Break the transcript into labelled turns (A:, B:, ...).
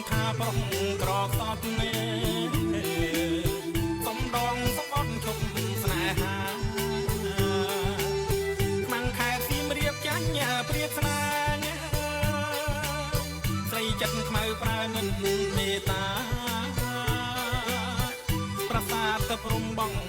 A: ថាប្រុងក្រសត់នេះសំដងសំអត់ឈប់ស្នេហាខ្មាំងខែសៀមរាបចាញ់ព្រាបស្នាស្រីចិត្តខ្មៅប្រើមិនមេតាប្រាសាទទៅព្រំបង